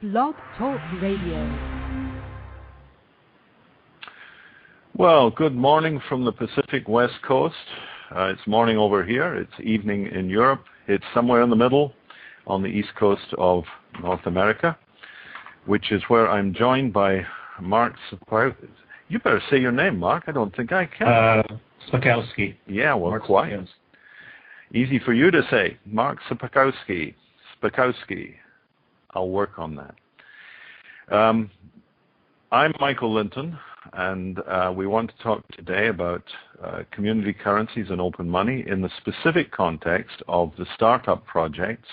Blog Talk Radio. Well, good morning from the Pacific West Coast. It's morning over here. It's evening in Europe. It's somewhere in the middle on the east coast of North America, which is where I'm joined by Mark Sapkowski. You better say your name, Mark. I don't think I can. Sapkowski. Yeah, well, Mark quite. Sapkowski. Easy for you to say. Mark Sapkowski. Sapkowski. I'll work on that. I'm Michael Linton, and we want to talk today about community currencies and open money in the specific context of the startup projects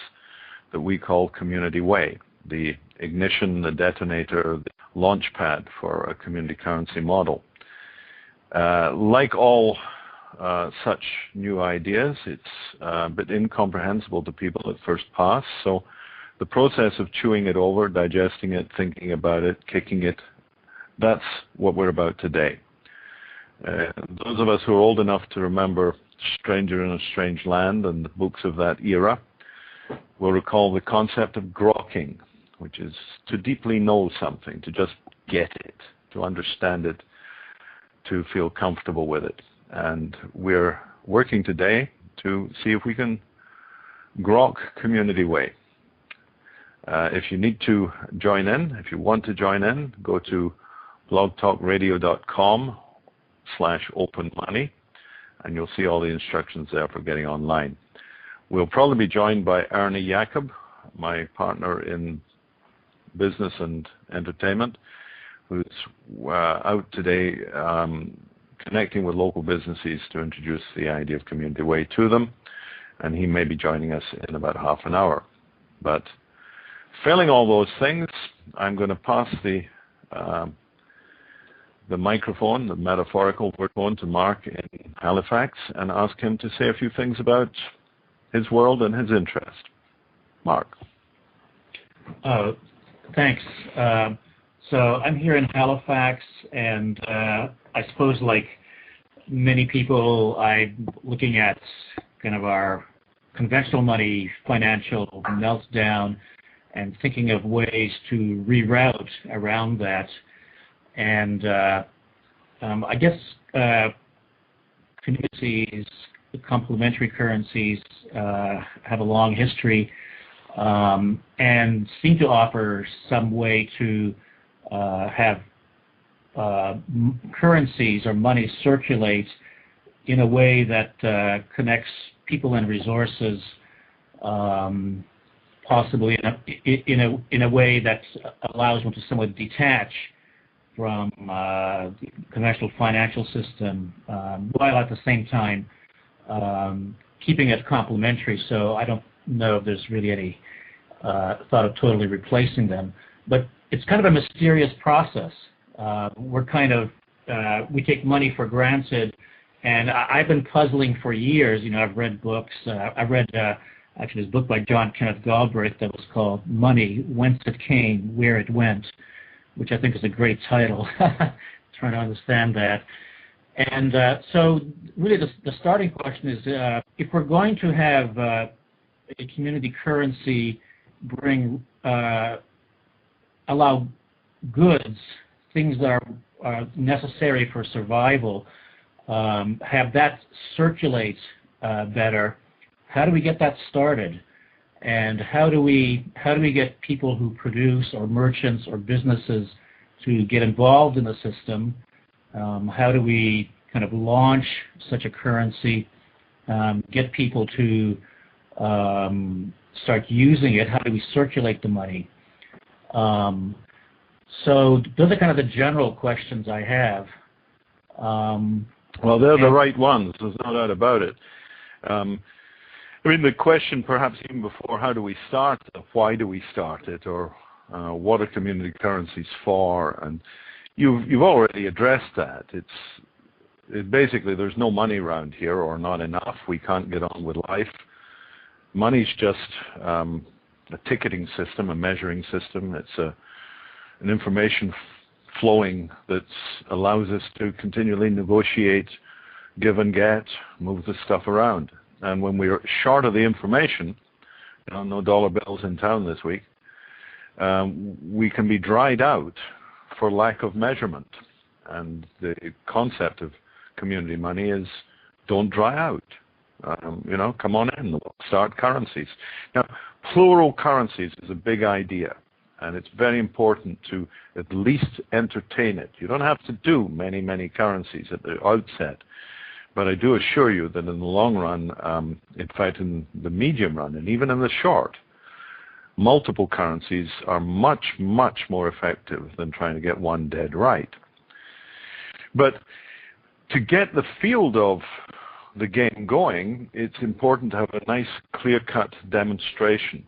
that we call Community Way, the ignition, the detonator, the launch pad for a community currency model. Like all such new ideas, it's a bit incomprehensible to people at first pass, so the process of chewing it over, digesting it, thinking about it, kicking it, that's what we're about today. Those of us who are old enough to remember Stranger in a Strange Land and the books of that era will recall the concept of groking, which is to deeply know something, to just get it, to understand it, to feel comfortable with it. And we're working today to see if we can grok Community Way. If you need to join in, if you want to join in, go to blogtalkradio.com/openmoney, and you'll see all the instructions there for getting online. We'll probably be joined by Ernie Jacob, my partner in business and entertainment, who's out today connecting with local businesses to introduce the idea of Community Way to them, and he may be joining us in about half an hour. But failing all those things, I'm going to pass the microphone, the metaphorical microphone, to Mark in Halifax and ask him to say a few things about his world and his interest. Mark. Thanks. So I'm here in Halifax, and I suppose like many people, I'm looking at kind of our conventional money financial meltdown and thinking of ways to reroute around that. And I guess communities, complementary currencies have a long history and seem to offer some way to have currencies or money circulate in a way that connects people and resources, possibly in a way that allows one to somewhat detach from the conventional financial system, while at the same time keeping it complementary. So I don't know if there's really any thought of totally replacing them, but it's kind of a mysterious process. We're kind of we take money for granted, and I've been puzzling for years. You know, I've read books. I've read actually this book by John Kenneth Galbraith that was called Money, Whence It Came, Where It Went, which I think is a great title, trying to understand that. And so really the starting question is, if we're going to have a community currency allow goods, things that are necessary for survival, have that circulate better, how do we get that started? And how do we get people who produce, or merchants or businesses, to get involved in the system? How do we kind of launch such a currency, get people to start using it? How do we circulate the money? So those are kind of the general questions I have. Well, they're the right ones. There's no doubt about it. I mean, the question perhaps even before, how do we start it, why do we start it, or what are community currencies for? And you've already addressed that. It basically, there's no money around here, or not enough. We can't get on with life. Money's just a ticketing system, a measuring system. It's an information flowing that allows us to continually negotiate, give and get, move the stuff around. And when we're short of the information, no dollar bills in town this week, we can be dried out for lack of measurement. And the concept of community money is don't dry out. Come on in, we'll start currencies. Now, plural currencies is a big idea, and it's very important to at least entertain it. You don't have to do many, many currencies at the outset, but I do assure you that in the long run, in fact in the medium run, and even in the short, multiple currencies are much, much more effective than trying to get one dead right. But to get the field of the game going, it's important to have a nice, clear-cut demonstration.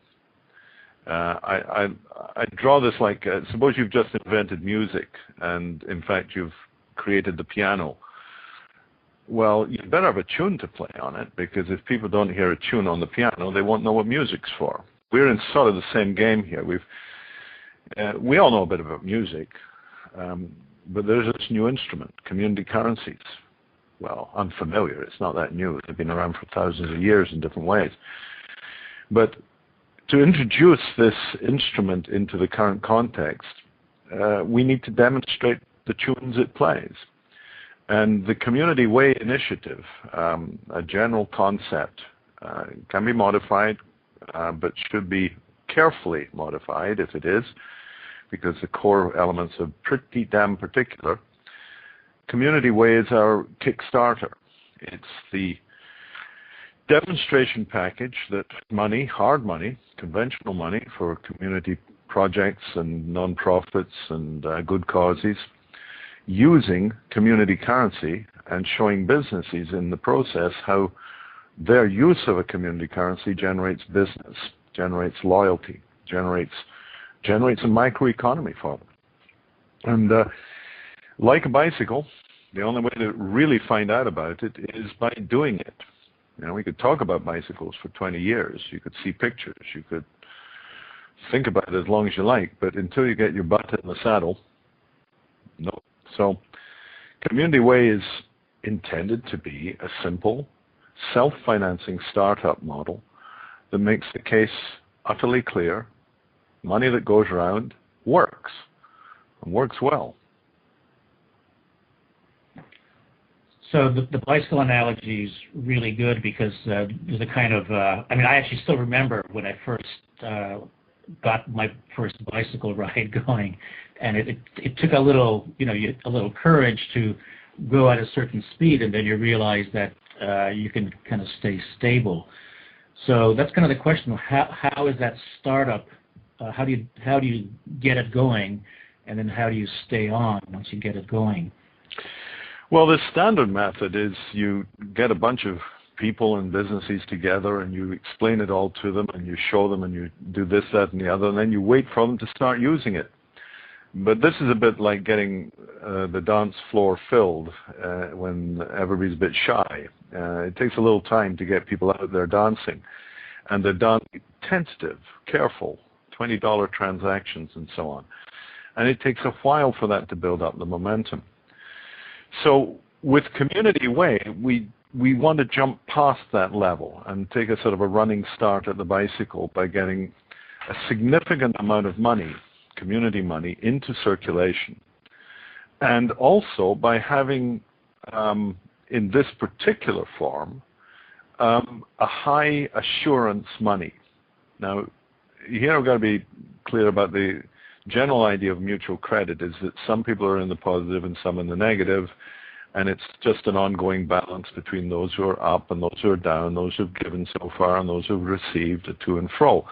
I draw this like, suppose you've just invented music, and in fact you've created the piano. Well, you better have a tune to play on it, because if people don't hear a tune on the piano, they won't know what music's for. We're in sort of the same game here. We all know a bit about music, but there's this new instrument, community currencies. Well, unfamiliar. It's not that new. They've been around for thousands of years in different ways. But to introduce this instrument into the current context, we need to demonstrate the tunes it plays. And the Community Way initiative, a general concept, can be modified, but should be carefully modified if it is, because the core elements are pretty damn particular. Community Way is our Kickstarter. It's the demonstration package that money, hard money, conventional money for community projects and non-profits and good causes, using community currency and showing businesses in the process how their use of a community currency generates business, generates loyalty, generates a microeconomy for them. And like a bicycle, the only way to really find out about it is by doing it. We could talk about bicycles for 20 years. You could see pictures. You could think about it as long as you like, but until you get your butt in the saddle, no. So Community Way is intended to be a simple, self-financing startup model that makes the case utterly clear. Money that goes around works, and works well. So the bicycle analogy is really good, because there's a kind of, I actually still remember when I first got my first bicycle ride going, and it took a little courage to go at a certain speed, and then you realize that you can kind of stay stable. So that's kind of the question: how is that startup? How do you get it going, and then how do you stay on once you get it going? Well, the standard method is you get a bunch of people and businesses together, and you explain it all to them, and you show them, and you do this, that, and the other, and then you wait for them to start using it. But this is a bit like getting the dance floor filled when everybody's a bit shy. It takes a little time to get people out there dancing, and they're done tentative, careful, $20 transactions and so on. And it takes a while for that to build up the momentum. So with Community Way, we want to jump past that level and take a sort of a running start at the bicycle by getting a significant amount of money, community money, into circulation. And also by having, in this particular form, a high assurance money. Now, here I've got to be clear about the general idea of mutual credit is that some people are in the positive and some in the negative, and it's just an ongoing balance between those who are up and those who are down, those who have given so far and those who have received, a to and fro.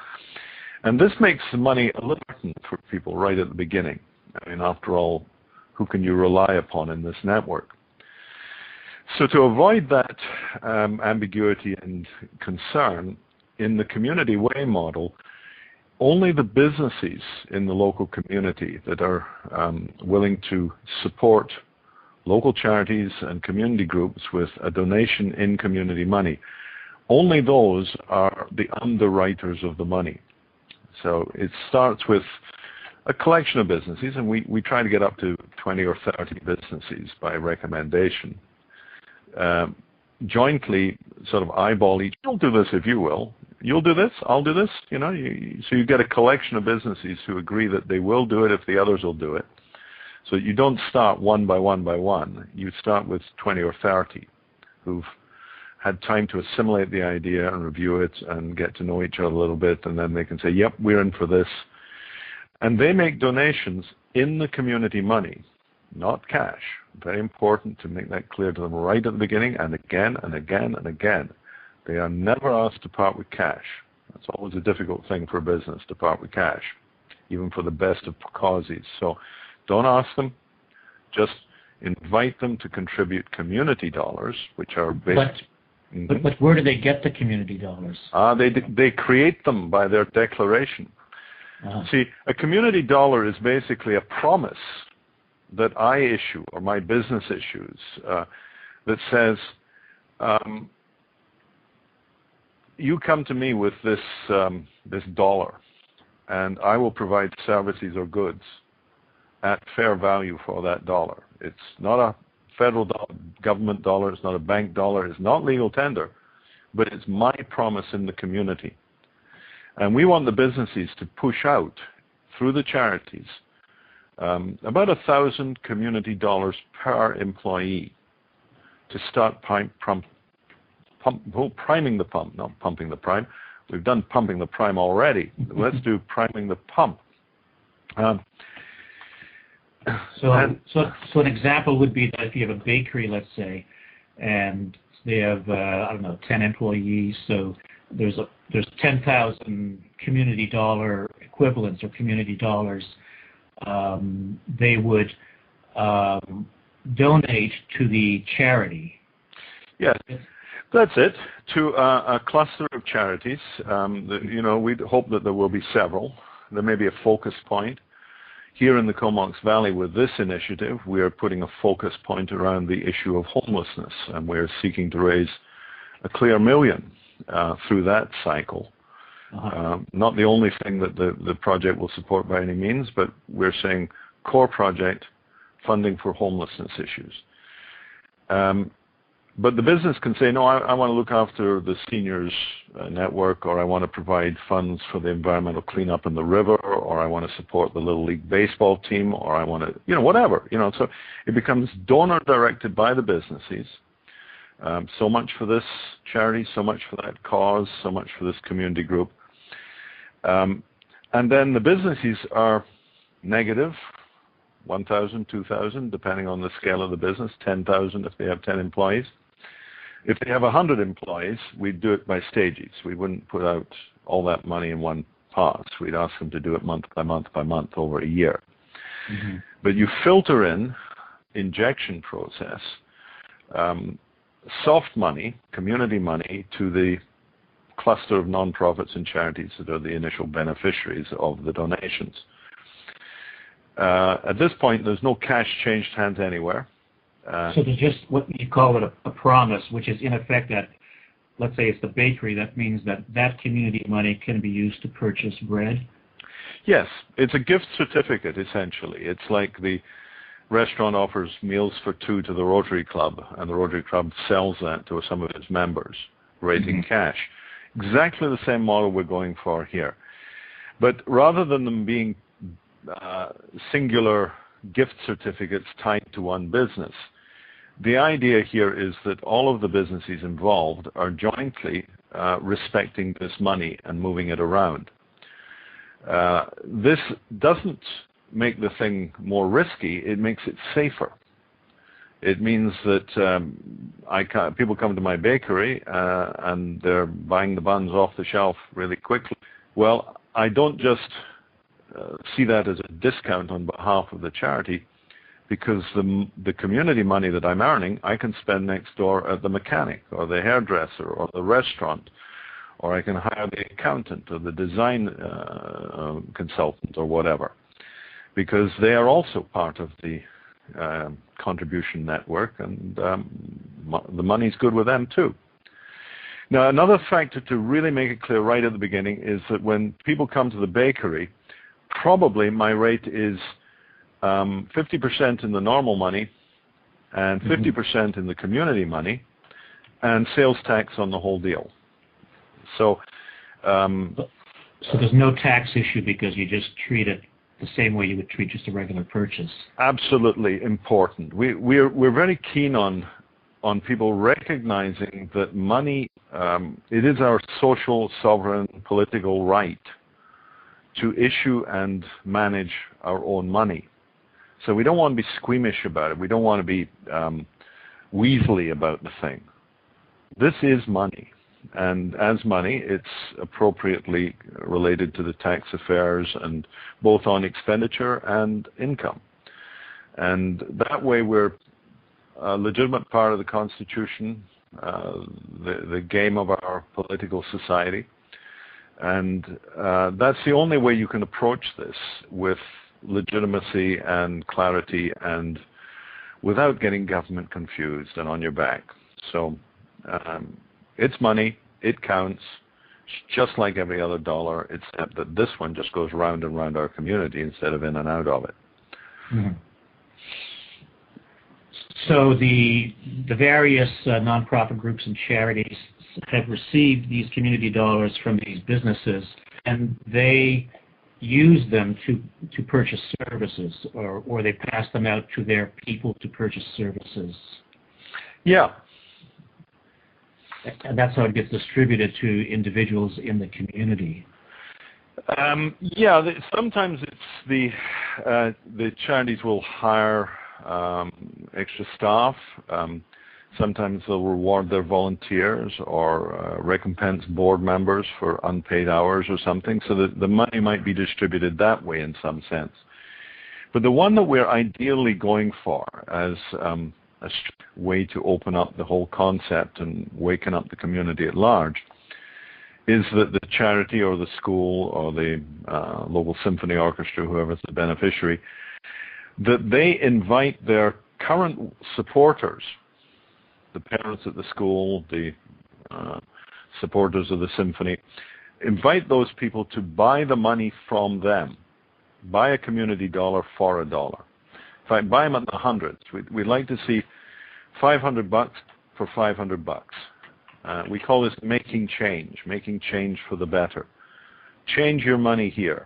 And this makes the money a little important for people right at the beginning. After all, who can you rely upon in this network? So to avoid that ambiguity and concern, in the Community Way model, only the businesses in the local community that are willing to support local charities and community groups with a donation in community money, only those are the underwriters of the money. So it starts with a collection of businesses, and we try to get up to 20 or 30 businesses by recommendation. Jointly sort of eyeball each. You'll do this if you will. you'll do this, I'll do this. So you get a collection of businesses who agree that they will do it if the others will do it. So you don't start one by one by one. You start with 20 or 30 who've had time to assimilate the idea and review it and get to know each other a little bit, and then they can say, yep, we're in for this. And they make donations in the community money, not cash. Very important to make that clear to them right at the beginning, and again and again and again. They are never asked to part with cash. That's always a difficult thing for a business, to part with cash, even for the best of causes. So don't ask them. Just invite them to contribute community dollars, which are based... But where do they get the community dollars? They create them by their declaration. See, a community dollar is basically a promise that I issue, or my business issues, that says, you come to me with this dollar, and I will provide services or goods at fair value for that dollar. It's not a federal government dollar, it's not a bank dollar, it's not legal tender, but it's my promise in the community. And we want the businesses to push out through the charities about 1,000 community dollars per employee to start priming the pump, not pumping the prime. We've done pumping the prime already. Let's do priming the pump. So an example would be that if you have a bakery, let's say, and they have 10 employees, so there's 10,000 community dollar equivalents or community dollars. They would donate to the charity. Yes, that's it. To a cluster of charities. We'd hope that there will be several. There may be a focus point. Here in the Comox Valley with this initiative, we are putting a focus point around the issue of homelessness, and we're seeking to raise a clear $1 million through that cycle. Not the only thing that the project will support by any means, but we're saying core project funding for homelessness issues. But the business can say, no, I want to look after the seniors network, or I want to provide funds for the environmental cleanup in the river, or I want to support the Little League baseball team, or I want to, whatever. So it becomes donor directed by the businesses. So much for this charity, so much for that cause, so much for this community group. And then the businesses are negative, 1,000, 2,000, depending on the scale of the business, 10,000 if they have 10 employees. If they have 100 employees, we'd do it by stages. We wouldn't put out all that money in one pass. We'd ask them to do it month by month by month over a year. Mm-hmm. But you filter in injection process, soft money, community money, to the cluster of nonprofits and charities that are the initial beneficiaries of the donations. At this point, there's no cash changed hands anywhere. So there's just what you call it a promise, which is in effect that, let's say it's the bakery, that means that community money can be used to purchase bread? Yes, it's a gift certificate, essentially. It's like the restaurant offers meals for two to the Rotary Club, and the Rotary Club sells that to some of its members, raising cash. Exactly the same model we're going for here. But rather than them being singular gift certificates tied to one business, the idea here is that all of the businesses involved are jointly respecting this money and moving it around. This doesn't make the thing more risky, it makes it safer. It means that people come to my bakery and they're buying the buns off the shelf really quickly. Well, I don't just see that as a discount on behalf of the charity, because the community money that I'm earning, I can spend next door at the mechanic or the hairdresser or the restaurant, or I can hire the accountant or the design consultant or whatever, because they are also part of the contribution network, and the money's good with them too. Now, another factor to really make it clear right at the beginning is that when people come to the bakery, probably my rate is 50% in the normal money and 50% in the community money, and sales tax on the whole deal. So So there's no tax issue because you just treat it the same way you would treat just a regular purchase. Absolutely important. We're very keen on people recognizing that money, it is our social, sovereign, political right to issue and manage our own money. So we don't want to be squeamish about it. We don't want to be weaselly about the thing. This is money. And as money, it's appropriately related to the tax affairs, and both on expenditure and income. And that way we're a legitimate part of the Constitution, the game of our political society. And that's the only way you can approach this, with legitimacy and clarity and without getting government confused and on your back. So it's money, it counts, just like every other dollar, except that this one just goes round and round our community instead of in and out of it. Mm-hmm. So the various nonprofit groups and charities have received these community dollars from these businesses, and they use them to purchase services, or they pass them out to their people to purchase services. Yeah. And that's how it gets distributed to individuals in the community. Sometimes it's the charities will hire extra staff. Sometimes they'll reward their volunteers or recompense board members for unpaid hours or something, so that the money might be distributed that way in some sense. But the one that we're ideally going for as a way to open up the whole concept and waken up the community at large is that the charity or the school or the local symphony orchestra, whoever's the beneficiary, that they invite their current supporters, the parents at the school, the supporters of the symphony, invite those people to buy the money from them, buy a community dollar for $1. In fact, buy them at the hundreds. We'd like to see $500 for $500. We call this making change for the better. Change your money here.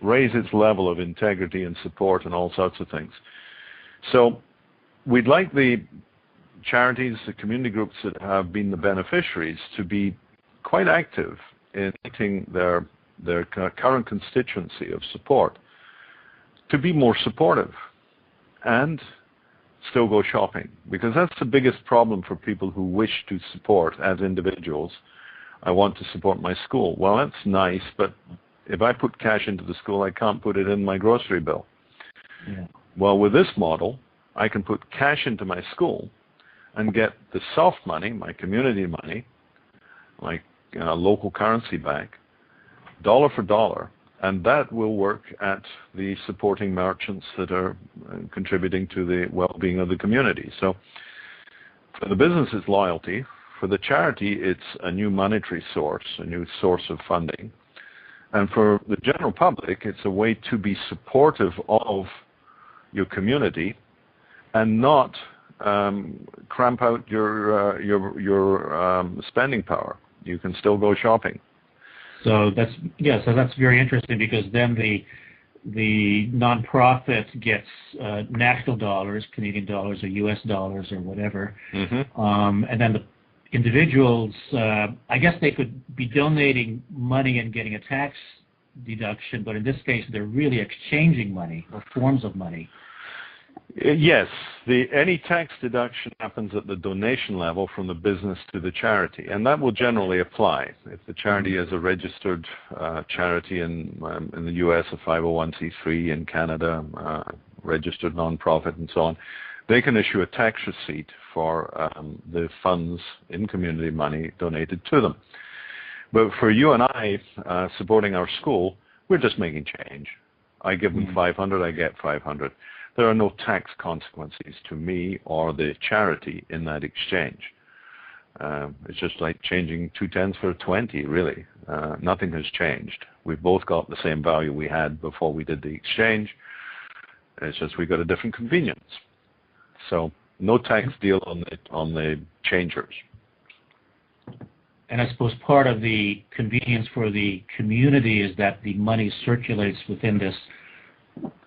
Raise its level of integrity and support and all sorts of things. So we'd like the charities, the community groups that have been the beneficiaries to be quite active in meeting their current constituency of support, to be more supportive and still go shopping, because that's the biggest problem for people who wish to support as individuals. I want to support my school. Well, that's nice, but if I put cash into the school, I can't put it in my grocery bill. Yeah. Well, with this model, I can put cash into my school and get the soft money, my community money, like local currency back, dollar for dollar, and that will work at the supporting merchants that are contributing to the well-being of the community. So for the business, it's loyalty. For the charity, it's a new monetary source, a new source of funding. And for the general public, it's a way to be supportive of your community and not cramp out your spending power. You can still go shopping. So that's very interesting, because then the nonprofit gets national dollars, Canadian dollars or U.S. dollars or whatever, and then the individuals, I guess they could be donating money and getting a tax deduction, but in this case they're really exchanging money or forms of money. Yes, any tax deduction happens at the donation level from the business to the charity, and that will generally apply. If the charity is a registered charity in the U.S., a 501c3, in Canada, registered nonprofit, and so on, they can issue a tax receipt for the funds in community money donated to them. But for you and I supporting our school, we're just making change. I give them 500, I get 500. There are no tax consequences to me or the charity in that exchange. It's just like changing 2 tens for 20, really. Nothing has changed. We've both got the same value we had before we did the exchange. It's just we got a different convenience. So no tax deal on the changers. And I suppose part of the convenience for the community is that the money circulates within this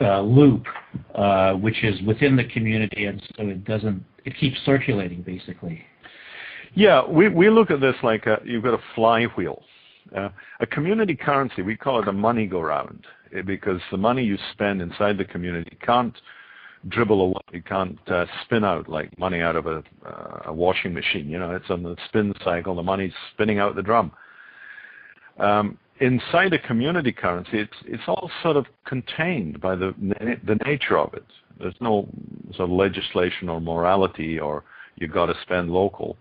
loop, which is within the community, and so it keeps circulating, basically. Yeah, we look at this like you've got a flywheel. A community currency, we call it a money go round, because the money you spend inside the community can't dribble away, it can't spin out like money out of a washing machine. It's on the spin cycle, the money's spinning out the drum. Inside a community currency, it's all sort of contained by the nature of it. There's no sort of legislation or morality or you've got to spend local.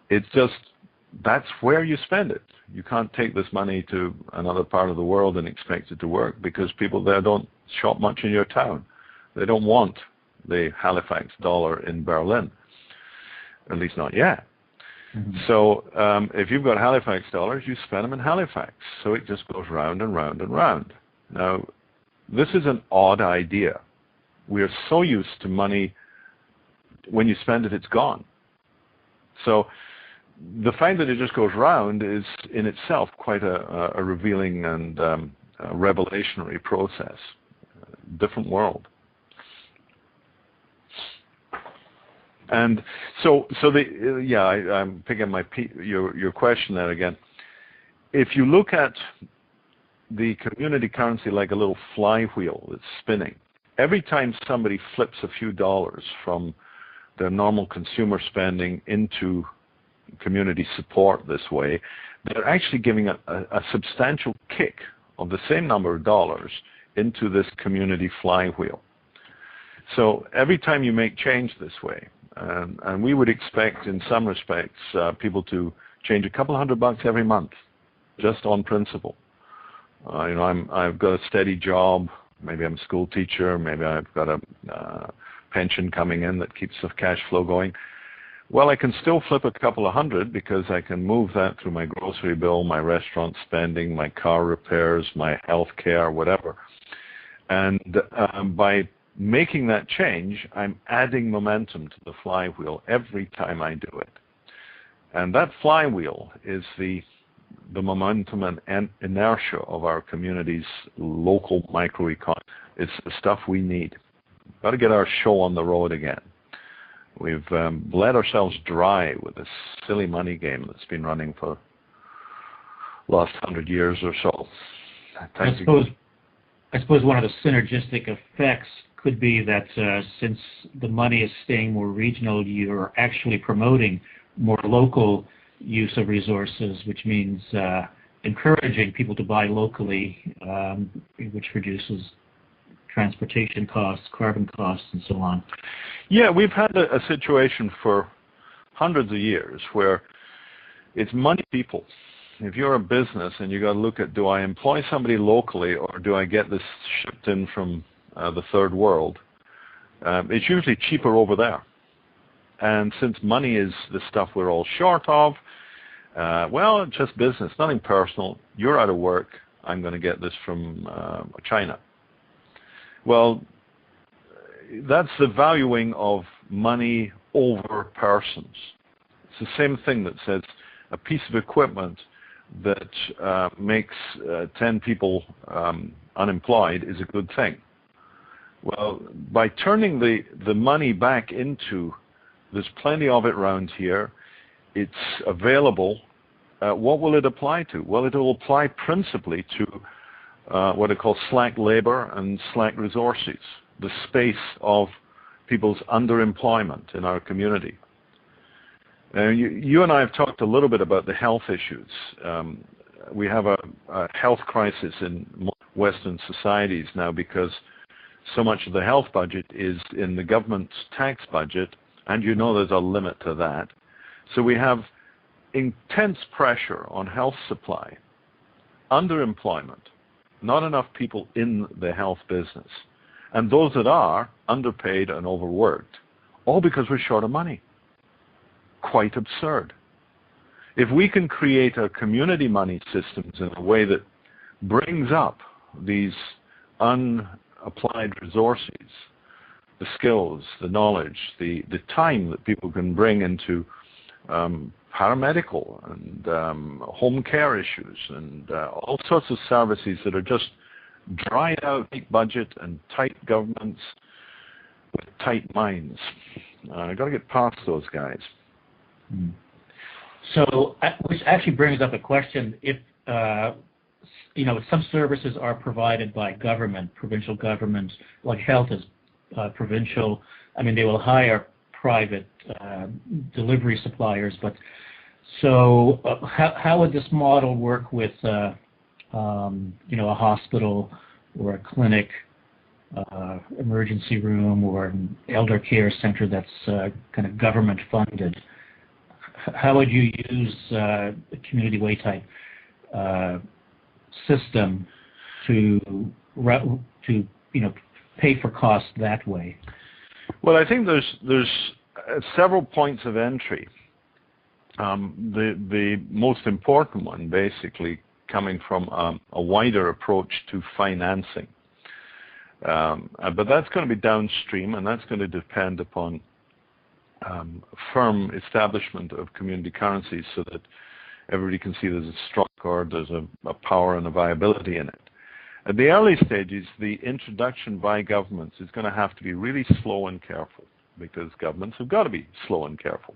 It's just that's where you spend it. You can't take this money to another part of the world and expect it to work because people there don't shop much in your town. They don't want the Halifax dollar in Berlin, at least not yet. Mm-hmm. So if you've got Halifax dollars, you spend them in Halifax. So it just goes round and round and round. Now, this is an odd idea. We are so used to money, when you spend it, it's gone. So the fact that it just goes round is in itself quite a revealing and a revelationary process. Different world. And I'm picking your question there again. If you look at the community currency like a little flywheel that's spinning, every time somebody flips a few dollars from their normal consumer spending into community support this way, they're actually giving a substantial kick of the same number of dollars into this community flywheel. So every time you make change this way, and we would expect in some respects people to change a couple $100 every month, just on principle. I've got a steady job, maybe I'm a school teacher, maybe I've got a pension coming in that keeps the cash flow going. Well, I can still flip a couple of $100 because I can move that through my grocery bill, my restaurant spending, my car repairs, my health care, whatever. And by making that change, I'm adding momentum to the flywheel every time I do it. And that flywheel is the momentum and inertia of our community's local microeconomy. It's the stuff we need. We've got to get our show on the road again. We've bled ourselves dry with this silly money game that's been running for the last 100 years or so. I suppose one of the synergistic effects could be that since the money is staying more regional, you're actually promoting more local use of resources, which means encouraging people to buy locally, which reduces transportation costs, carbon costs, and so on. Yeah, we've had a situation for hundreds of years where it's money people. If you're a business and you got to look at, do I employ somebody locally or do I get this shipped in from the third world? It's usually cheaper over there. And since money is the stuff we're all short of, it's just business, nothing personal. You're out of work. I'm going to get this from China. Well, that's the valuing of money over persons. It's the same thing that says a piece of equipment that makes 10 people unemployed is a good thing. Well, by turning the money back into, there's plenty of it around here, it's available, what will it apply to? Well, it will apply principally to what I call slack labor and slack resources, the space of people's underemployment in our community. You and I have talked a little bit about the health issues. We have a health crisis in Western societies now because so much of the health budget is in the government's tax budget, and there's a limit to that. So we have intense pressure on health supply, underemployment, not enough people in the health business, and those that are underpaid and overworked, all because we're short of money. Quite absurd. If we can create a community money systems in a way that brings up these unapplied resources, the skills, the knowledge, the time that people can bring into paramedical and home care issues and all sorts of services that are just dried out, tight budget and tight governments with tight minds. I've got to get past those guys. So, which actually brings up a question: if some services are provided by government, provincial governments, like health is provincial. I mean, they will hire private delivery suppliers, but so how would this model work with a hospital or a clinic, emergency room, or an elder care center that's kind of government funded? How would you use a community way type system to pay for costs that way? Well, I think there's several points of entry. The most important one, basically, coming from a wider approach to financing. But that's going to be downstream, and that's going to depend upon firm establishment of community currencies so that everybody can see there's a structure, there's a power and a viability in it. At the early stages, the introduction by governments is going to have to be really slow and careful, because governments have got to be slow and careful.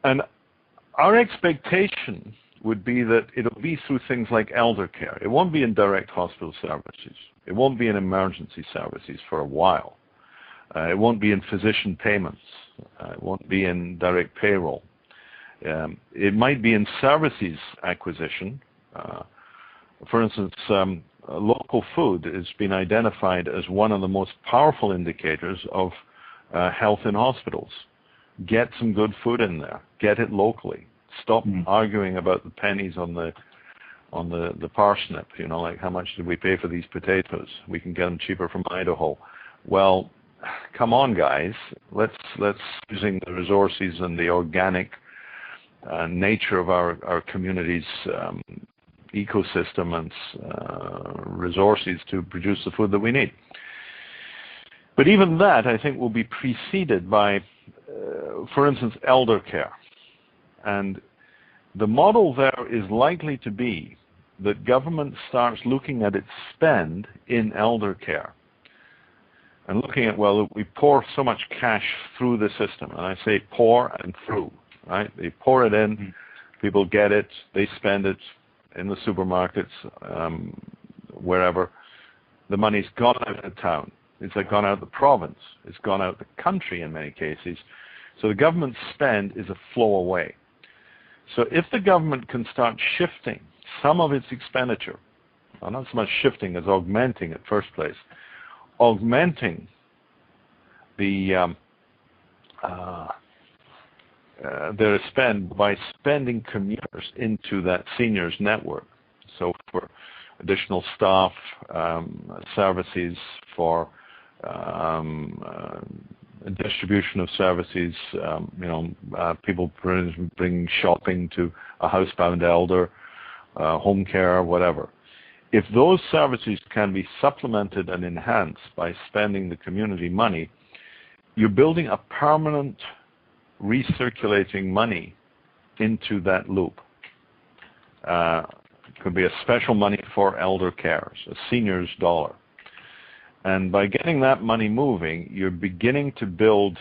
And our expectation would be that it'll be through things like elder care. It won't be in direct hospital services. It won't be in emergency services for a while. It won't be in physician payments. It won't be in direct payroll. It might be in services acquisition. For instance, local food has been identified as one of the most powerful indicators of health in hospitals. Get some good food in there. Get it locally. Stop arguing about the pennies on the parsnip. Like, how much did we pay for these potatoes? We can get them cheaper from Idaho. Well, come on, guys. Let's using the resources and the organic nature of our community's ecosystem and resources to produce the food that we need. But even that, I think, will be preceded by, for instance, elder care. And the model there is likely to be that government starts looking at its spend in elder care and looking at, well, we pour so much cash through the system. And I say pour and through, right? They pour it in, people get it, they spend it in the supermarkets, wherever. The money's gone out of town. It's like gone out of the province. It's gone out of the country in many cases. So the government spend is a flow away. So if the government can start shifting some of its expenditure, well, not so much shifting as augmenting at first place, augmenting the their spend by spending commuters into that seniors network. So for additional staff, services, for distribution of services, people bring shopping to a housebound elder, home care, whatever. If those services can be supplemented and enhanced by spending the community money, you're building a permanent recirculating money into that loop. It could be a special money for elder cares, a senior's dollar. And by getting that money moving, you're beginning to build,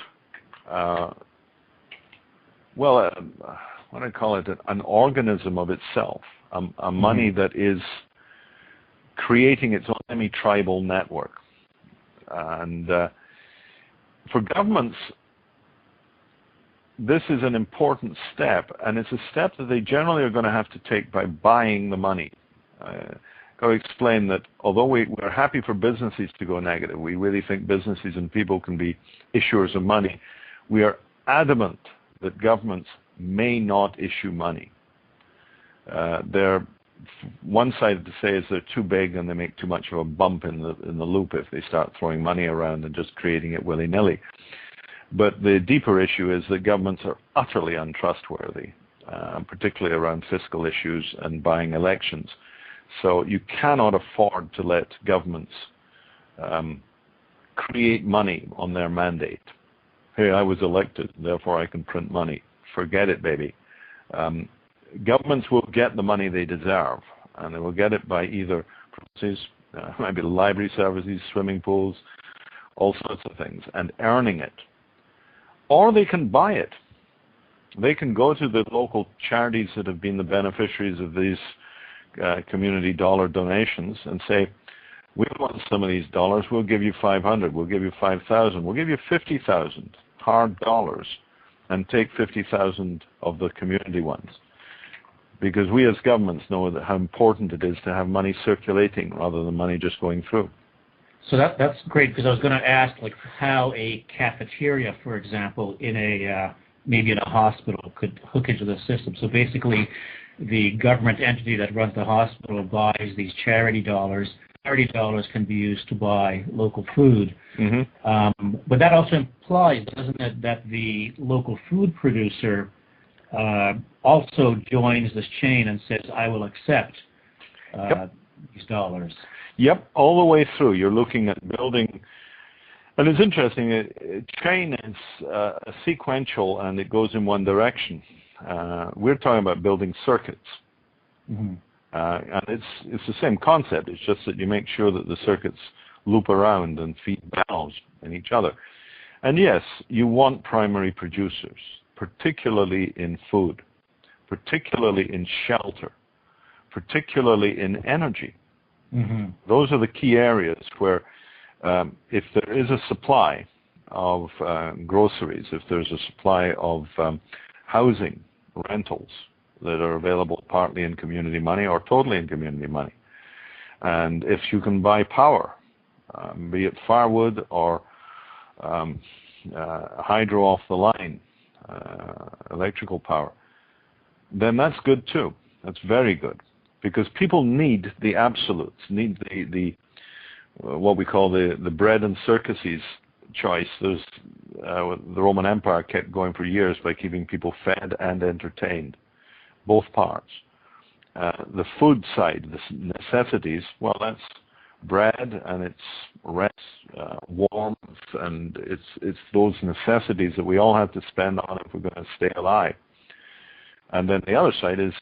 what I call it, an organism of itself, a money that is creating its own semi-tribal network. And for governments, this is an important step, and it's a step that they generally are going to have to take by buying the money. Got to explain that although we're happy for businesses to go negative, we really think businesses and people can be issuers of money, we are adamant that governments may not issue money. They're one-sided to say is they're too big and they make too much of a bump in the loop if they start throwing money around and just creating it willy-nilly. But the deeper issue is that governments are utterly untrustworthy, particularly around fiscal issues and buying elections. So you cannot afford to let governments create money on their mandate. Hey, I was elected, therefore I can print money. forget it, baby. Governments will get the money they deserve, and they will get it by either maybe library services, swimming pools, all sorts of things, and earning it. Or they can buy it. They can go to the local charities that have been the beneficiaries of these community dollar donations and say, we want some of these dollars, we'll give you 500, we'll give you 5,000, we'll give you 50,000 hard dollars, and take 50,000 of the community ones. Because we as governments know that how important it is to have money circulating rather than money just going through. So that's great, because I was going to ask like how a cafeteria, for example, in a maybe in a hospital could hook into the system. So basically, the government entity that runs the hospital buys these charity dollars. Charity dollars can be used to buy local food. Mm-hmm. But that also implies, doesn't it, that the local food producer also joins this chain and says, I will accept these dollars. Yep, all the way through. You're looking at building, and it's interesting, a chain is sequential and it goes in one direction. We're talking about building circuits. Mm-hmm. And it's the same concept. It's just that you make sure that the circuits loop around and feed valves in each other. And yes, you want primary producers, particularly in food, particularly in shelter, particularly in energy. Mm-hmm. Those are the key areas where if there is a supply of groceries, if there's a supply of housing, rentals, that are available partly in community money or totally in community money. And if you can buy power, be it firewood or hydro off the line, electrical power, then that's good too. That's very good. Because people need the absolutes, need the what we call the bread and circuses choice. There's the Roman Empire kept going for years by keeping people fed and entertained. Both parts. The food side, the necessities, well, that's bread and it's rest, warmth, and it's those necessities that we all have to spend on if we're going to stay alive. And then the other side is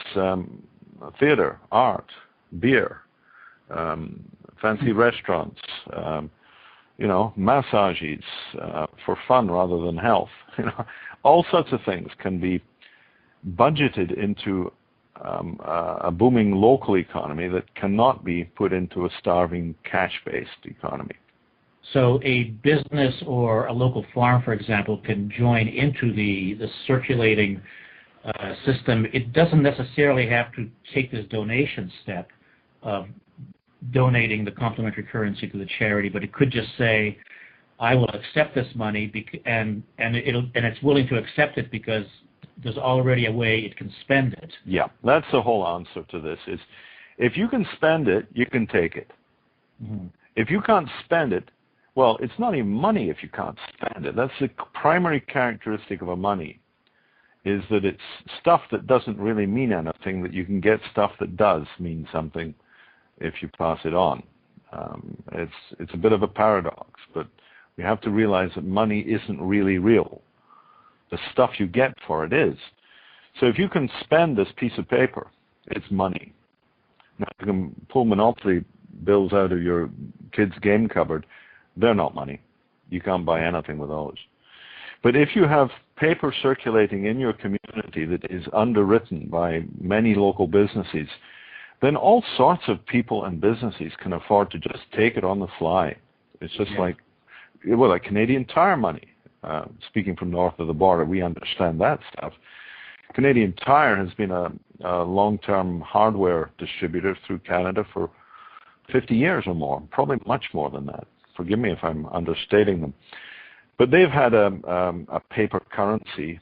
theater, art, beer, fancy restaurants, massages for fun rather than health. All sorts of things can be budgeted into a booming local economy that cannot be put into a starving cash-based economy. So a business or a local farm, for example, can join into the circulating system. It doesn't necessarily have to take this donation step of donating the complementary currency to the charity, but it could just say, I will accept this money, and it's willing to accept it because there's already a way it can spend it. Yeah, that's the whole answer to this, is if you can spend it, you can take it. Mm-hmm. If you can't spend it, well, it's not even money if you can't spend it. That's the primary characteristic of a money, is that it's stuff that doesn't really mean anything, that you can get stuff that does mean something if you pass it on. It's a bit of a paradox, but we have to realize that money isn't really real. The stuff you get for it is. So if you can spend this piece of paper, it's money. Now you can pull Monopoly bills out of your kid's game cupboard. They're not money. You can't buy anything with those. But if you have paper circulating in your community that is underwritten by many local businesses, then all sorts of people and businesses can afford to just take it on the fly. It's just like Canadian Tire money. Speaking from north of the border, we understand that stuff. Canadian Tire has been a long-term hardware distributor through Canada for 50 years or more, probably much more than that. Forgive me if I'm understating them. But they've had a paper currency,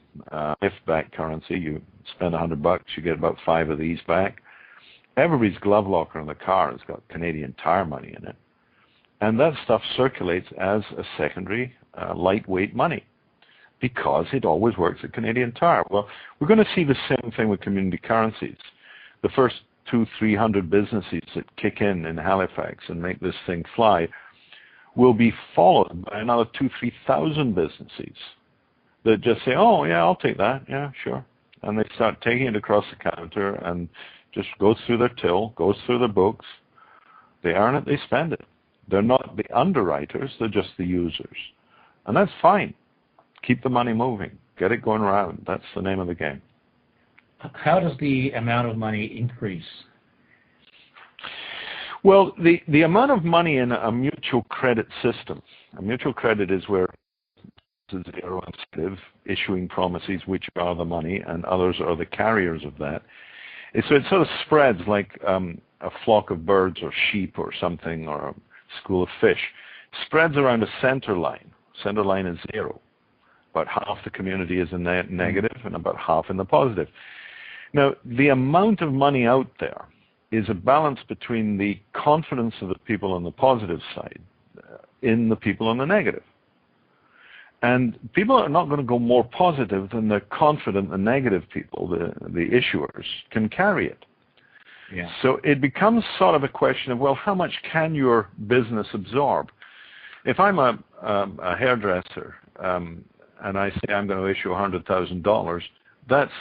gift-back currency. You spend $100, you get about 5 of these back. Everybody's glove locker in the car has got Canadian Tire money in it. And that stuff circulates as a secondary lightweight money because it always works at Canadian Tire. Well, we're going to see the same thing with community currencies. The first 200-300 businesses that kick in Halifax and make this thing fly will be followed by another 2,000-3,000 businesses that just say, oh, yeah, I'll take that. Yeah, sure. And they start taking it across the counter and just goes through their till, goes through their books. They earn it, they spend it. They're not the underwriters, they're just the users. And that's fine. Keep the money moving. Get it going around. That's the name of the game. How does the amount of money increase? Well, the amount of money in a mutual credit system, a mutual credit is where it's zero incentive, issuing promises which are the money, and others are the carriers of that. So it sort of spreads like a flock of birds or sheep or something, or a school of fish. Spreads around a center line. Center line is zero. About half the community is in the negative and about half in the positive. Now, the amount of money out there is a balance between the confidence of the people on the positive side in the people on the negative. And people are not going to go more positive than the confident and negative people, the issuers, can carry it. Yeah. So it becomes sort of a question of, well, how much can your business absorb? If I'm a hairdresser and I say I'm going to issue $100,000, that's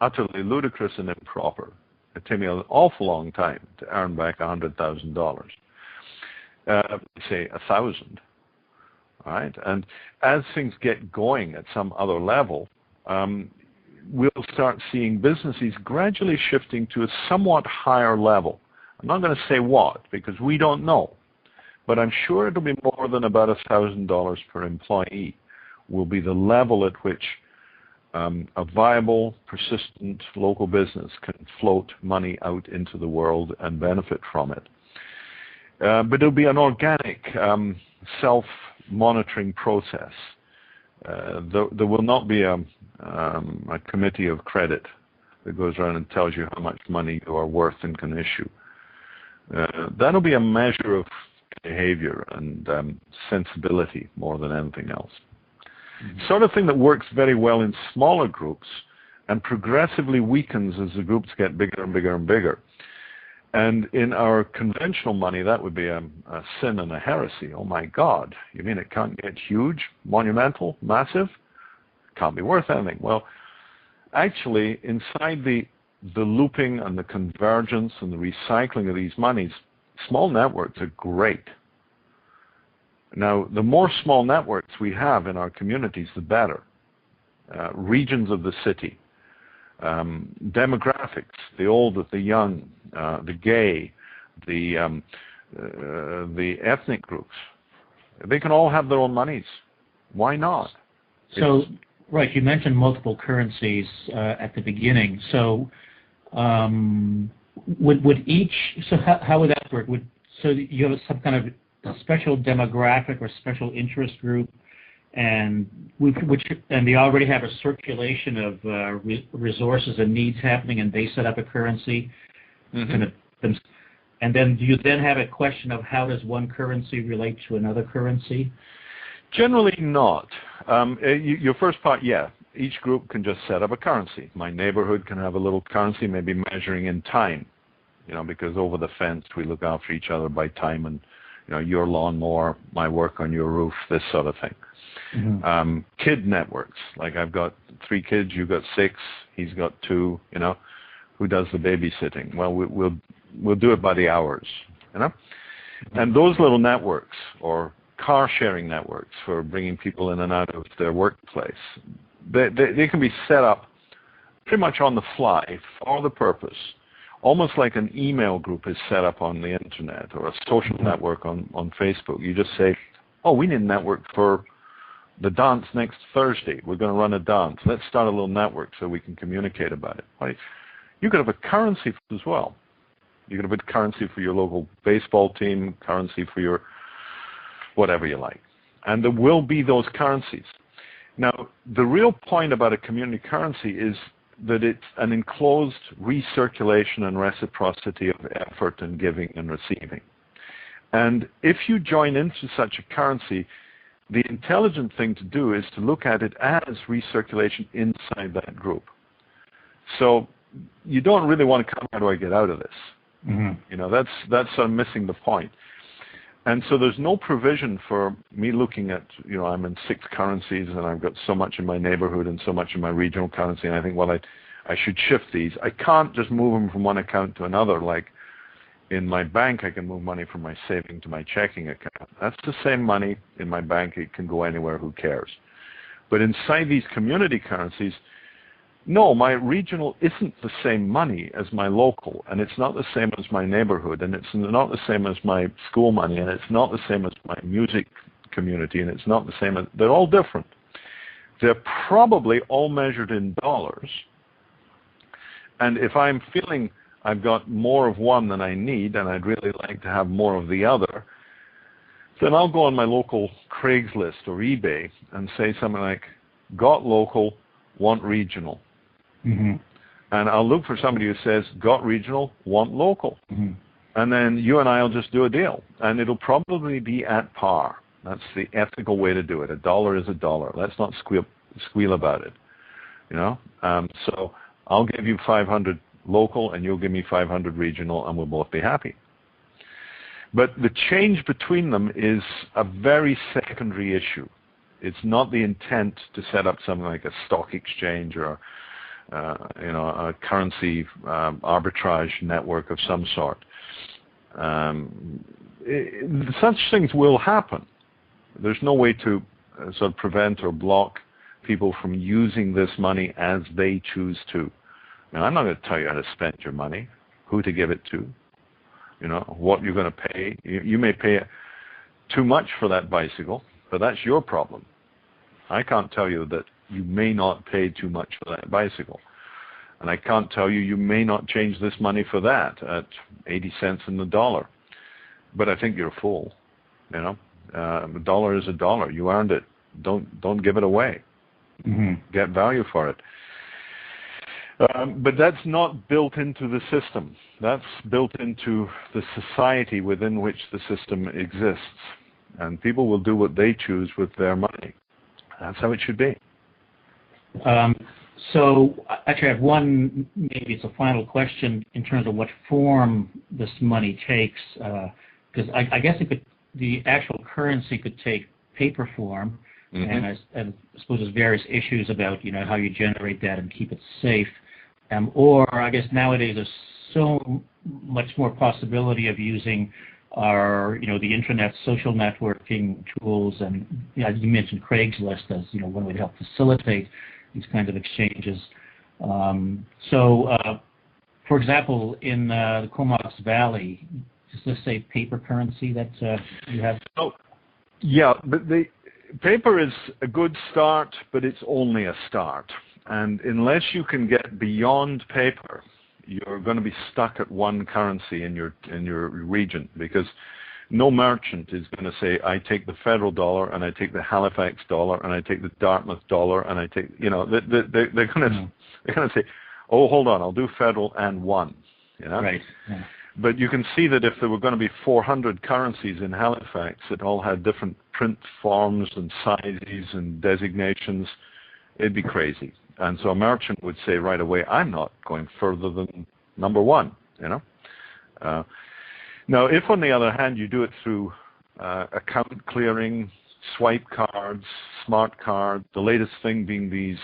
utterly ludicrous and improper. It took me an awful long time to earn back $100,000. Say 1,000. All right, and as things get going at some other level, we'll start seeing businesses gradually shifting to a somewhat higher level. I'm not going to say what, because we don't know, but I'm sure it'll be more than about $1,000 per employee will be the level at which a viable, persistent local business can float money out into the world and benefit from it. But it'll be an organic, self-monitoring process. There will not be a committee of credit that goes around and tells you how much money you are worth and can issue. That'll be a measure of behavior and sensibility more than anything else. Mm-hmm. Sort of thing that works very well in smaller groups and progressively weakens as the groups get bigger and bigger and bigger. And in our conventional money, that would be a sin and a heresy. Oh my God, you mean it can't get huge, monumental, massive? Can't be worth anything. Well, actually, inside the looping and the convergence and the recycling of these monies, small networks are great. Now, the more small networks we have in our communities, the better. Regions of the city, demographics, the old, the young, the gay, the ethnic groups. They can all have their own monies. Why not? So, right, you mentioned multiple currencies at the beginning. So, would each? So, how would that work? So you have some kind of a special demographic or special interest group, and they already have a circulation of resources and needs happening, and they set up a currency. Mm-hmm. And then do you then have a question of how does one currency relate to another currency? Generally not. Your first part, yeah. Each group can just set up a currency. My neighborhood can have a little currency, maybe measuring in time, because over the fence we look after each other by time, and your lawnmower, my work on your roof, this sort of thing. Mm-hmm. Kid networks, like I've got 3 kids, you've got 6, he's got 2. Who does the babysitting? Well, we'll do it by the hours. Mm-hmm. And those little networks, or car sharing networks for bringing people in and out of their workplace, they can be set up pretty much on the fly for the purpose. Almost like an email group is set up on the internet or a social network on Facebook. You just say, oh, we need a network for the dance next Thursday. We're going to run a dance. Let's start a little network so we can communicate about it. Right? You could have a currency as well. You could have a currency for your local baseball team, currency for your whatever you like. And there will be those currencies. Now, the real point about a community currency is that it's an enclosed recirculation and reciprocity of effort and giving and receiving. And if you join into such a currency, the intelligent thing to do is to look at it as recirculation inside that group. So you don't really want to come, how do I get out of this? Mm-hmm. That's sort of missing the point. And so there's no provision for me looking at, I'm in 6 currencies and I've got so much in my neighborhood and so much in my regional currency, and I think, well, I should shift these. I can't just move them from one account to another. Like in my bank, I can move money from my saving to my checking account. That's the same money in my bank. It can go anywhere. Who cares? But inside these community currencies, no, my regional isn't the same money as my local, and it's not the same as my neighborhood, and it's not the same as my school money, and it's not the same as my music community, and it's not the same as, they're all different. They're probably all measured in dollars, and if I'm feeling I've got more of one than I need, and I'd really like to have more of the other, then I'll go on my local Craigslist or eBay and say something like, got local, want regional. Mm-hmm. And I'll look for somebody who says, got regional, want local. Mm-hmm. And then you and I will just do a deal. And it'll probably be at par. That's the ethical way to do it. $1 is $1. Let's not squeal about it. So I'll give you 500 local and you'll give me 500 regional, and we'll both be happy. But the change between them is a very secondary issue. It's not the intent to set up something like a stock exchange or a currency arbitrage network of some sort. Such things will happen. There's no way to sort of prevent or block people from using this money as they choose to. Now, I'm not going to tell you how to spend your money, who to give it to, what you're going to pay. You may pay too much for that bicycle, but that's your problem. I can't tell you that you may not pay too much for that bicycle. And I can't tell you may not change this money for that at 80 cents in the dollar. But I think you're a fool. A dollar is a dollar. You earned it. Don't give it away. Mm-hmm. Get value for it. But that's not built into the system. That's built into the society within which the system exists. And people will do what they choose with their money. That's how it should be. So actually I have one, maybe it's a final question in terms of what form this money takes, because I guess the actual currency could take paper form, mm-hmm. and I suppose there's various issues about how you generate that and keep it safe. Or I guess nowadays there's so much more possibility of using our, the internet, social networking tools, and you mentioned Craigslist as one way to help facilitate these kinds of exchanges. For example, in the Comox Valley, does this say paper currency that you have? Oh, yeah, but the paper is a good start, but it's only a start. And unless you can get beyond paper, you're going to be stuck at one currency in your region, because no merchant is going to say, I take the federal dollar and I take the Halifax dollar and I take the Dartmouth dollar and I take, they're going to say, oh, hold on, I'll do federal and one. Right. Yeah. But you can see that if there were going to be 400 currencies in Halifax that all had different print forms and sizes and designations, it'd be crazy. And so a merchant would say right away, I'm not going further than number one, Now, if on the other hand you do it through account clearing, swipe cards, smart card, the latest thing being these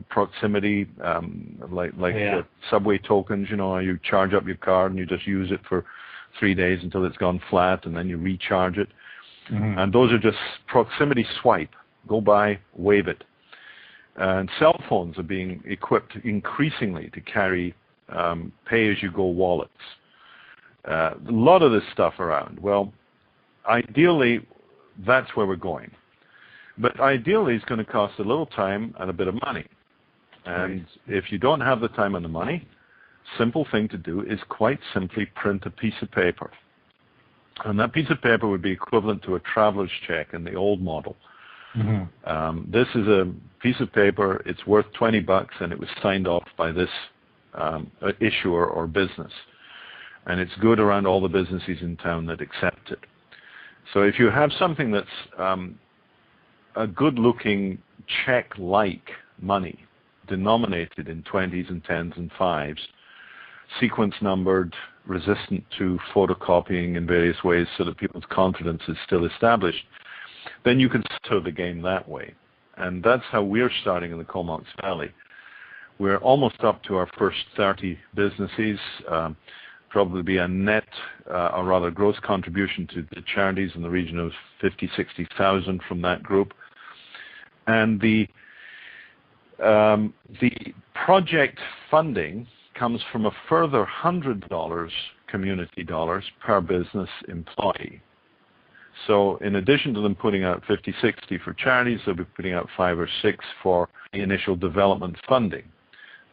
proximity, subway tokens, you charge up your card and you just use it for 3 days until it's gone flat and then you recharge it. Mm-hmm. And those are just proximity swipe. Go by, wave it. And cell phones are being equipped increasingly to carry pay-as-you-go wallets. A lot of this stuff around. Well, ideally, that's where we're going. But ideally, it's going to cost a little time and a bit of money. And if you don't have the time and the money, simple thing to do is quite simply print a piece of paper. And that piece of paper would be equivalent to a traveler's check in the old model. Mm-hmm. This is a piece of paper. It's worth $20, and it was signed off by this issuer or business. And it's good around all the businesses in town that accept it. So if you have something that's a good-looking check-like money denominated in 20s and 10s and 5s, sequence numbered, resistant to photocopying in various ways so that people's confidence is still established, then you can stir the game that way. And that's how we're starting in the Comox Valley. We're almost up to our first 30 businesses, probably be a net, or rather gross contribution to the charities in the region of 50, 60,000 from that group. And the project funding comes from a further $100 community dollars per business employee. So in addition to them putting out 50, 60 for charities, they'll be putting out 5 or 6 for the initial development funding.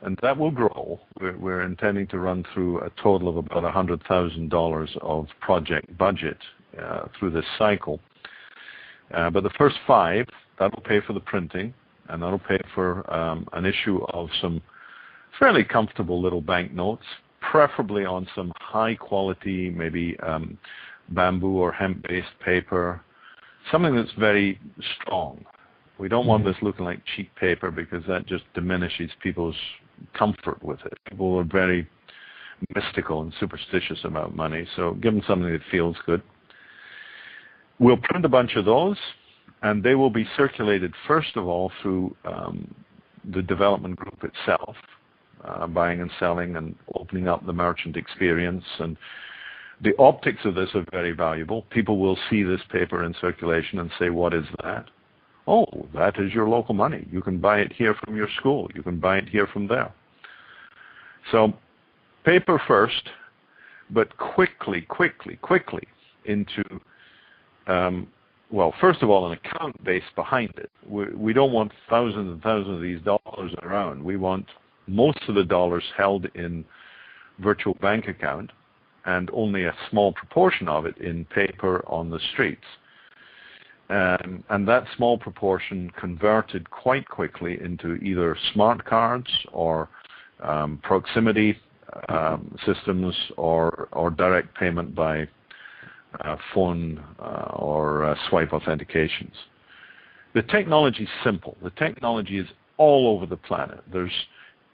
And that will grow. We're intending to run through a total of about $100,000 of project budget through this cycle. But the first 5, that'll pay for the printing, and that'll pay for an issue of some fairly comfortable little banknotes, preferably on some high quality, maybe bamboo or hemp-based paper, something that's very strong. We don't want this looking like cheap paper because that just diminishes people's comfort with it. People are very mystical and superstitious about money, so give them something that feels good. We'll print a bunch of those, and they will be circulated first of all through the development group itself, buying and selling and opening up the merchant experience. And the optics of this are very valuable. People will see this paper in circulation and say, what is that? Oh, that is your local money. You can buy it here from your school. You can buy it here from there. So paper first, but quickly into, well, first of all, an account base behind it. We don't want thousands and thousands of these dollars around. We want most of the dollars held in virtual bank account and only a small proportion of it in paper on the streets. And that small proportion converted quite quickly into either smart cards or proximity systems or direct payment by phone or swipe authentications. The technology is simple. The technology is all over the planet. There's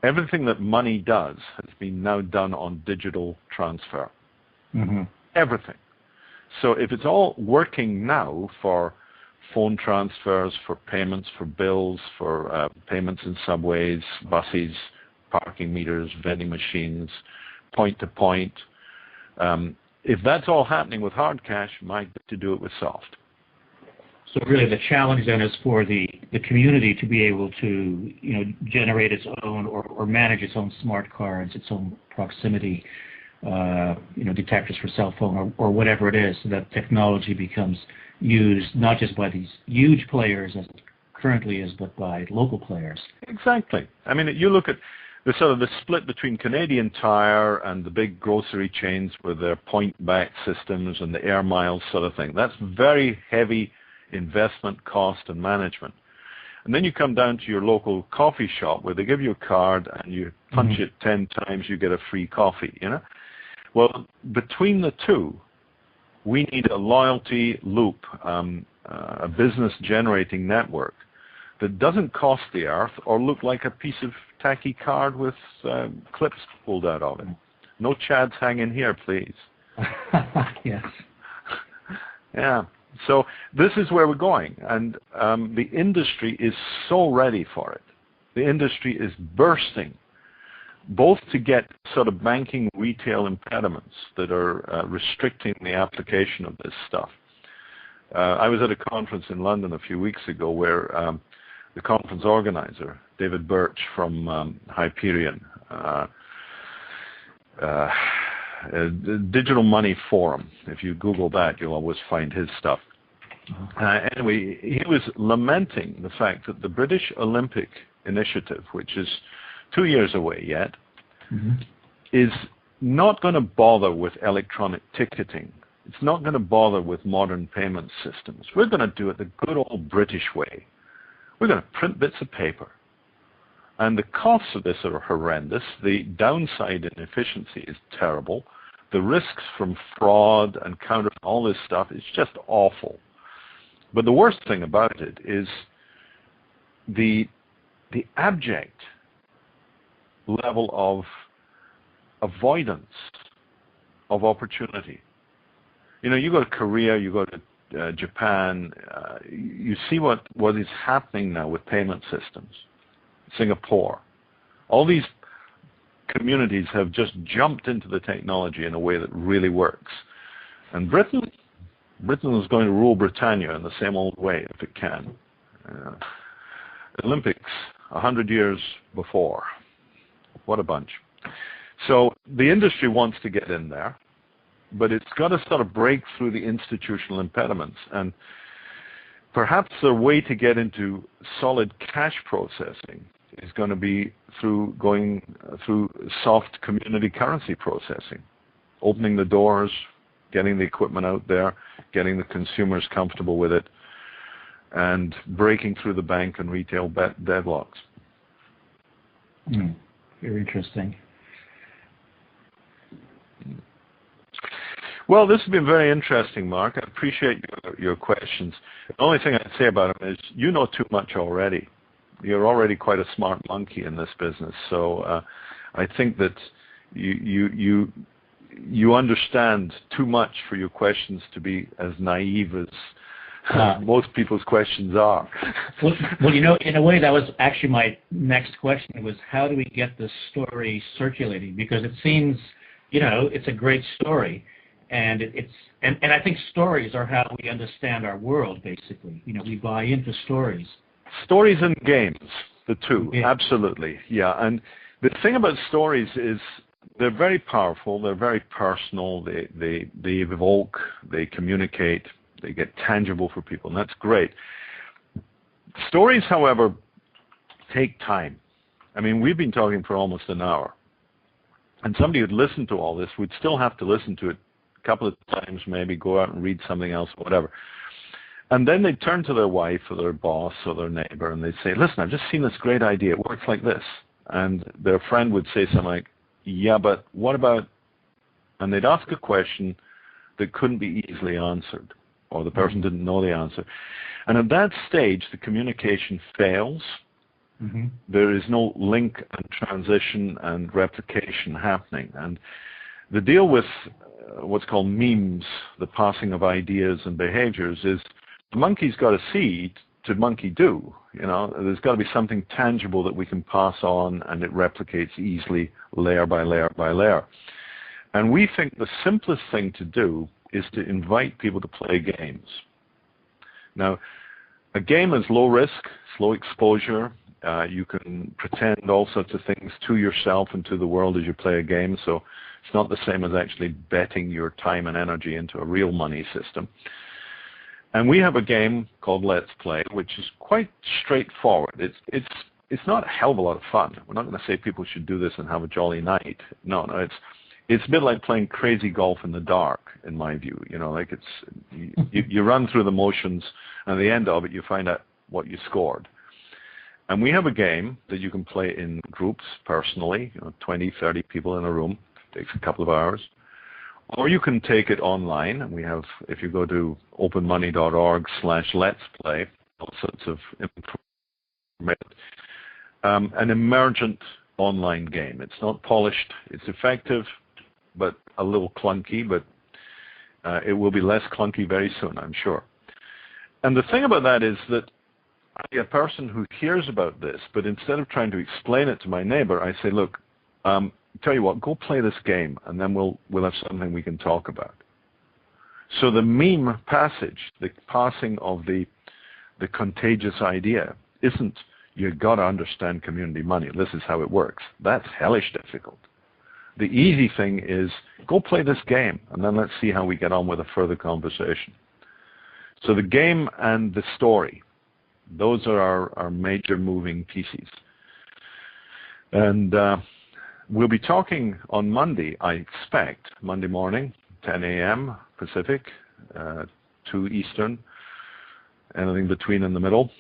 everything that money does has been now done on digital transfer. Everything. So if it's all working now for phone transfers, for payments, for bills, for payments in subways, buses, parking meters, vending machines, point to point, if that's all happening with hard cash, might be to do it with soft. So really the challenge then is for the community to be able to, generate its own or manage its own smart cards, its own proximity detectors for cell phone or whatever it is, so that technology becomes used not just by these huge players as it currently is, but by local players. Exactly. I mean, you look at the sort of the split between Canadian Tire and the big grocery chains with their point-back systems and the air miles sort of thing. That's very heavy investment, cost, and management. And then you come down to your local coffee shop where they give you a card and you punch it 10 times, you get a free coffee, Well, between the two, we need a loyalty loop, a business-generating network that doesn't cost the earth or look like a piece of tacky card with clips pulled out of it. No chads hanging here, please. Yes. Yeah. So this is where we're going, and the industry is so ready for it. The industry is bursting, both to get sort of banking retail impediments that are restricting the application of this stuff. I was at a conference in London a few weeks ago where the conference organizer, David Birch from Hyperion, Digital Money Forum, if you Google that, you'll always find his stuff. Anyway, he was lamenting the fact that the British Olympic Initiative, which is 2 years away yet, is not going to bother with electronic ticketing. It's not going to bother with modern payment systems. We're going to do it the good old British way. We're going to print bits of paper. And the costs of this are horrendous. The downside in efficiency is terrible. The risks from fraud and counter all this stuff is just awful. But the worst thing about it is the abject level of avoidance of opportunity. You go to Korea, you go to Japan, you see what is happening now with payment systems. Singapore. All these communities have just jumped into the technology in a way that really works. And Britain is going to rule Britannia in the same old way if it can. Olympics, 100 years before. What a bunch. So the industry wants to get in there, but it's got to sort of break through the institutional impediments. And perhaps the way to get into solid cash processing is going to be through going through soft community currency processing, opening the doors, getting the equipment out there, getting the consumers comfortable with it, and breaking through the bank and retail deadlocks. Very interesting. Well, this has been very interesting, Mark. I appreciate your questions. The only thing I'd say about them is you know too much already. You're already quite a smart monkey in this business. So I think that you understand too much for your questions to be as naive as most people's questions are. Well, in a way, that was actually my next question, was how do we get this story circulating? Because it seems, it's a great story. And and I think stories are how we understand our world, basically. We buy into stories. Stories and games, the two, yeah. Absolutely, yeah. And the thing about stories is they're very powerful, they're very personal, they evoke, they communicate, they get tangible for people, and that's great. Stories, however, take time. I mean, we've been talking for almost an hour, and somebody who'd listen to all this would still have to listen to it a couple of times, maybe go out and read something else, whatever. And then they'd turn to their wife or their boss or their neighbor and they'd say, listen, I've just seen this great idea. It works like this. And their friend would say something like, yeah, but what about... And they'd ask a question that couldn't be easily answered, or the person didn't know the answer. And at that stage, the communication fails. Mm-hmm. There is no link and transition and replication happening. And the deal with what's called memes, the passing of ideas and behaviors, is the monkey's got to see to monkey do. There's got to be something tangible that we can pass on, and it replicates easily, layer by layer by layer. And we think the simplest thing to do is to invite people to play games. Now, a game is low risk, it's low exposure. You can pretend all sorts of things to yourself and to the world as you play a game, so it's not the same as actually betting your time and energy into a real money system. And we have a game called Let's Play, which is quite straightforward. It's not a hell of a lot of fun. We're not going to say people should do this and have a jolly night. No, it's a bit like playing crazy golf in the dark, in my view. You run through the motions, and at the end of it, you find out what you scored. And we have a game that you can play in groups personally, 20, 30 people in a room. It takes a couple of hours. Or you can take it online, and we have, if you go to openmoney.org/let's play, all sorts of information. An emergent online game. It's not polished, it's effective, but a little clunky, but it will be less clunky very soon, I'm sure. And the thing about that is that I'm a person who hears about this, but instead of trying to explain it to my neighbor, I say, look, tell you what, go play this game, and then we'll have something we can talk about. So the meme passage, the passing of the contagious idea, isn't you've got to understand community money. This is how it works. That's hellish difficult. The easy thing is go play this game, and then let's see how we get on with a further conversation. So the game and the story, those are our major moving pieces. And we'll be talking on Monday, I expect, Monday morning, 10 a.m. Pacific, 2 Eastern, anything between in the middle,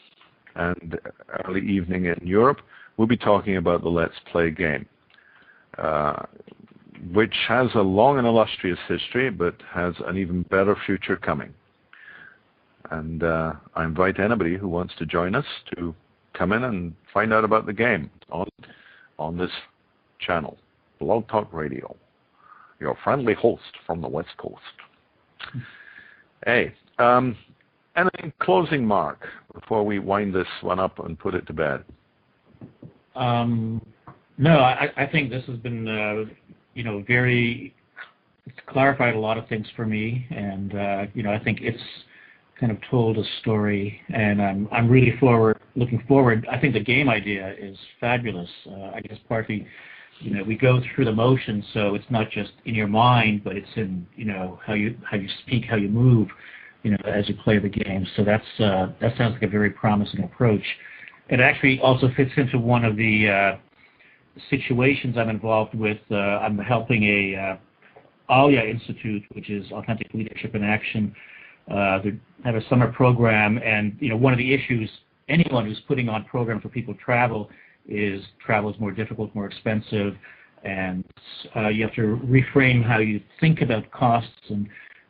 and early evening in Europe. We'll be talking about the Let's Play game, which has a long and illustrious history, but has an even better future coming. And I invite anybody who wants to join us to come in and find out about the game on this channel, Blog Talk Radio. your friendly host from the West Coast. Hey, any closing, Mark, before we wind this one up and put it to bed? No, I think this has been, it's clarified a lot of things for me, and I think it's kind of told a story, and I'm really looking forward. I think the game idea is fabulous. I guess partly, we go through the motions, so it's not just in your mind, but it's in how you speak, how you move, as you play the game. So that sounds like a very promising approach. It actually also fits into one of the situations I'm involved with. I'm helping a ALIA Institute, which is Authentic Leadership in Action. They have a summer program, and one of the issues anyone who's putting on programs where people travel is more difficult, more expensive, and you have to reframe how you think about costs, and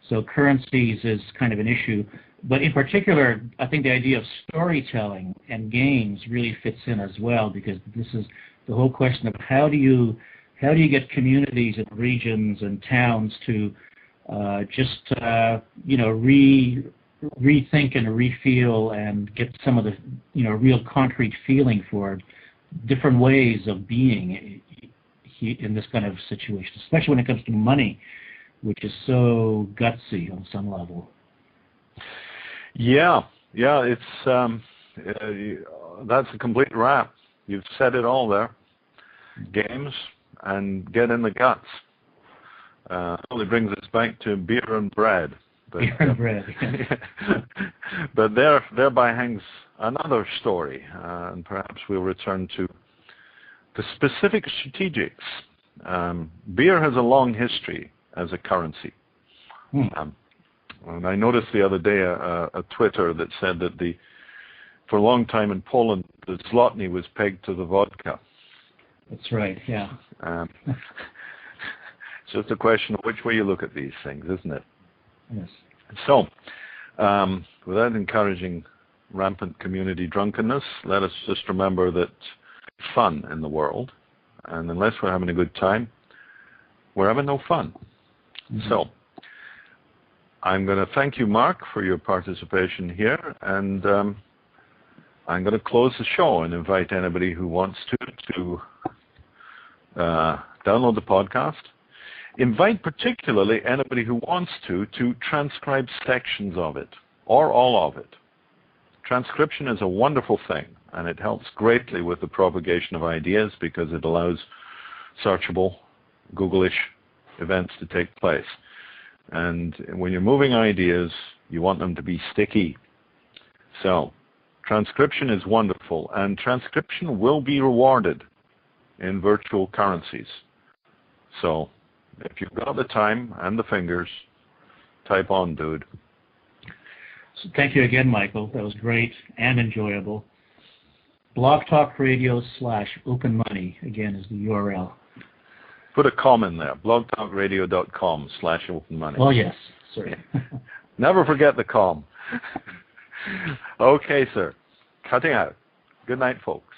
so currencies is kind of an issue. But in particular, I think the idea of storytelling and games really fits in as well, because this is the whole question of how do you get communities and regions and towns to rethink and refeel and get some of the real concrete feeling for different ways of being in this kind of situation, especially when it comes to money, which is so gutsy on some level. Yeah, it's that's a complete wrap. You've said it all there. Games and get in the guts. Only brings us back to beer and bread. But, beer and bread. But thereby hangs another story, and perhaps we'll return to the specific strategics. Beer has a long history as a currency. And I noticed the other day a Twitter that said that for a long time in Poland, the zlotny was pegged to the vodka. That's right, yeah. It's just a question of which way you look at these things, isn't it? Yes. So, without encouraging rampant community drunkenness, let us just remember that fun in the world, and unless we're having a good time, we're having no fun. Mm-hmm. So, I'm going to thank you, Mark, for your participation here, and I'm going to close the show and invite anybody who wants to download the podcast. Invite particularly anybody who wants to transcribe sections of it, or all of it. Transcription is a wonderful thing, and it helps greatly with the propagation of ideas because it allows searchable, Google-ish events to take place. And when you're moving ideas, you want them to be sticky. So, transcription is wonderful, and transcription will be rewarded in virtual currencies. So, if you've got the time and the fingers, type on, dude. So thank you again, Michael. That was great and enjoyable. BlogTalkRadio/open money, again, is the URL. Put a com in there, blogtalkradio.com/openmoney. Oh, yes, sorry. Never forget the com. Okay, sir. Cutting out. Good night, folks.